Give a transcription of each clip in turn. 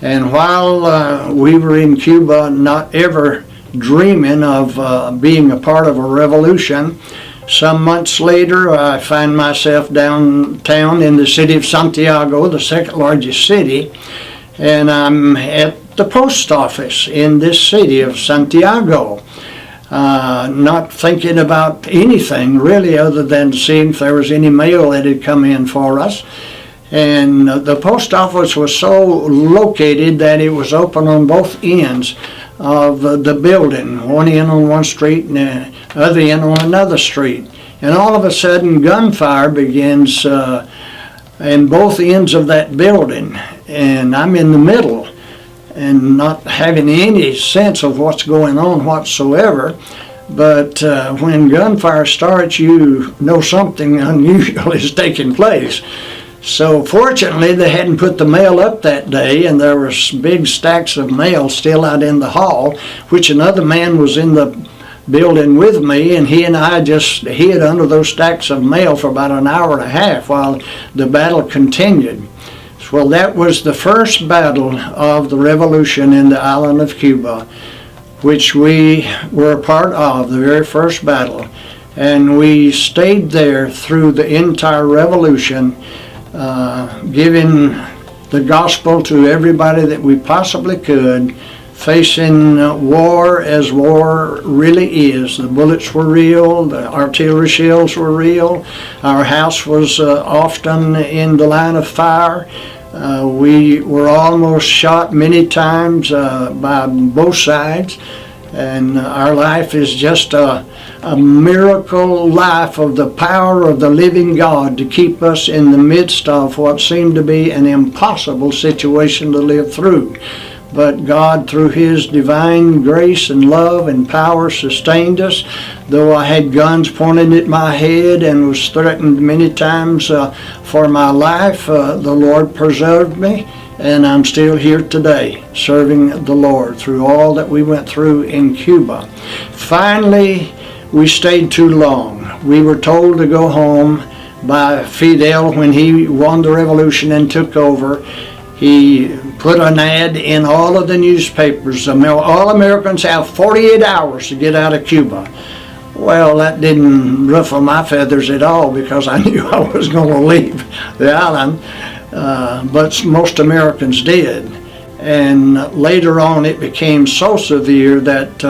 And while we were in Cuba, not ever dreaming of being a part of a revolution, some months later I find myself downtown in the city of Santiago, the second largest city, and I'm at the post office in this city of Santiago, not thinking about anything really other than seeing if there was any mail that had come in for us. And the post office was so located that it was open on both ends of the building, one end on one street and the other end on another street. And all of a sudden gunfire begins in both ends of that building, and I'm in the middle and not having any sense of what's going on whatsoever. But when gunfire starts, you know something unusual is taking place. So fortunately they hadn't put the mail up that day, and there was big stacks of mail still out in the hall, which another man was in the building with me, and he and I just hid under those stacks of mail for about an hour and a half while the battle continued. Well, that was the first battle of the revolution in the island of Cuba, which we were a part of, the very first battle. And we stayed there through the entire revolution, giving the gospel to everybody that we possibly could, facing war as war really is. The bullets were real, the artillery shells were real, our house was often in the line of fire. We were almost shot many times by both sides, and our life is just a miracle life of the power of the living God to keep us in the midst of what seemed to be an impossible situation to live through. But God, through His divine grace and love and power, sustained us. Though I had guns pointed at my head and was threatened many times for my life, the Lord preserved me, and I'm still here today serving the Lord through all that we went through in Cuba. Finally, we stayed too long. We were told to go home by Fidel when he won the revolution and took over. He put an ad in all of the newspapers. All Americans have 48 hours to get out of Cuba. Well, that didn't ruffle my feathers at all, because I knew I was going to leave the island, but most Americans did. And later on it became so severe that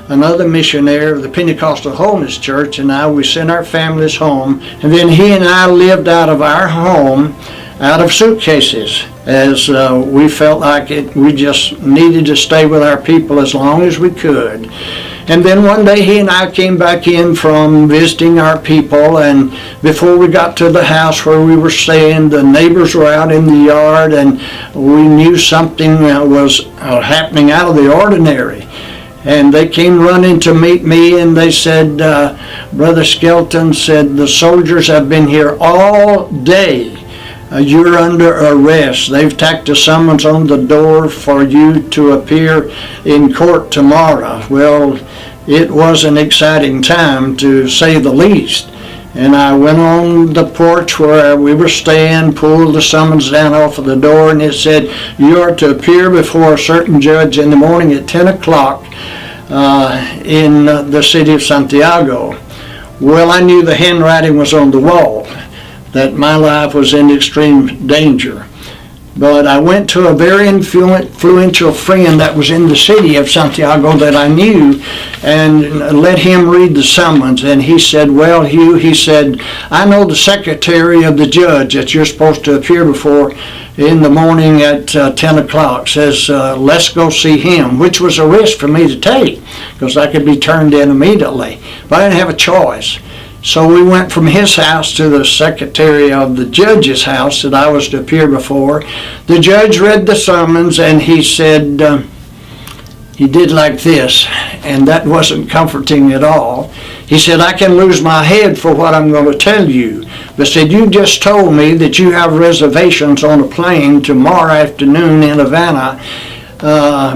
another missionary of the Pentecostal Holiness Church and I, we sent our families home, and then he and I lived out of our home out of suitcases, as we felt like we just needed to stay with our people as long as we could. And then one day he and I came back in from visiting our people, and before we got to the house where we were staying, the neighbors were out in the yard, and we knew something was happening out of the ordinary. And they came running to meet me, and they said, Brother Skelton said, the soldiers have been here all day. You're under arrest. They've tacked a summons on the door for you to appear in court tomorrow. Well, it was an exciting time, to say the least. And I went on the porch where we were staying, pulled the summons down off of the door, and it said, you are to appear before a certain judge in the morning at 10 o'clock in the city of Santiago. Well, I knew the handwriting was on the wall, that my life was in extreme danger. But I went to a very influential friend that was in the city of Santiago that I knew, and let him read the summons. And he said, well, Hugh, he said, I know the secretary of the judge that you're supposed to appear before in the morning at 10 o'clock. Says, let's go see him, which was a risk for me to take, because I could be turned in immediately. But I didn't have a choice. So we went from his house to the secretary of the judge's house that I was to appear before. The judge read the summons, and he said, he did like this, and that wasn't comforting at all. He said, I can lose my head for what I'm going to tell you, but said, you just told me that you have reservations on a plane tomorrow afternoon in Havana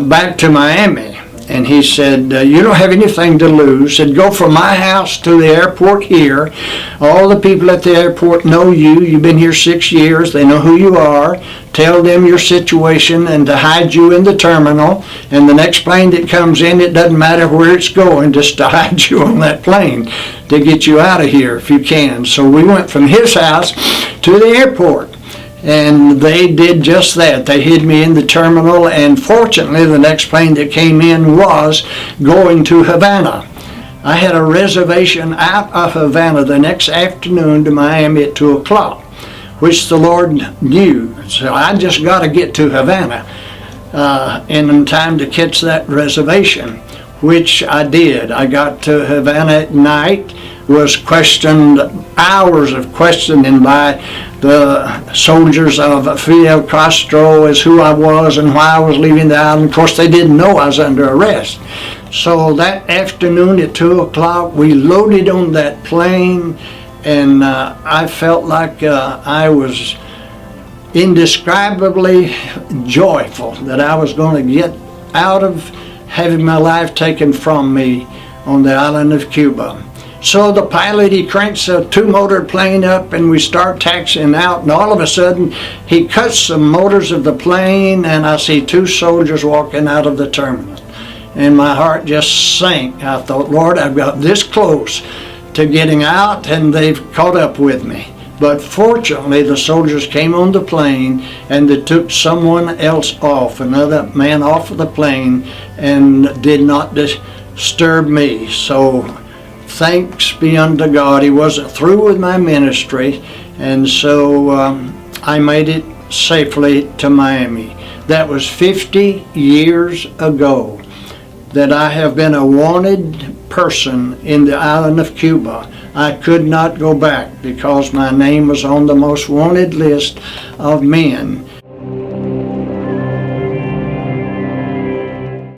back to Miami. And he said, you don't have anything to lose. Said, go from my house to the airport here. All the people at the airport know you. You've been here 6 years. They know who you are. Tell them your situation and to hide you in the terminal. And the next plane that comes in, it doesn't matter where it's going, just to hide you on that plane to get you out of here if you can. So we went from his house to the airport. And they did just that. They hid me in the terminal, and fortunately the next plane that came in was going to Havana. I had a reservation out of Havana the next afternoon to Miami at 2 o'clock, which the Lord knew. So I just got to get to Havana in time to catch that reservation, which I did. I got to Havana at night, was questioned, hours of questioning by the soldiers of Fidel Castro as who I was and why I was leaving the island. Of course, they didn't know I was under arrest. So that afternoon at 2 o'clock, we loaded on that plane, and I felt like I was indescribably joyful that I was going to get out of having my life taken from me on the island of Cuba. So the pilot, he cranks a 2-motor plane up, and we start taxiing out, and all of a sudden he cuts the motors of the plane, and I see 2 soldiers walking out of the terminal. And my heart just sank. I thought, Lord, I've got this close to getting out, and they've caught up with me. But fortunately, the soldiers came on the plane, and they took someone else off, another man off of the plane, and did not disturb me. So thanks be unto God, he wasn't through with my ministry, and so I made it safely to Miami. That was 50 years ago that I have been a wanted person in the island of Cuba. I could not go back because my name was on the most wanted list of men.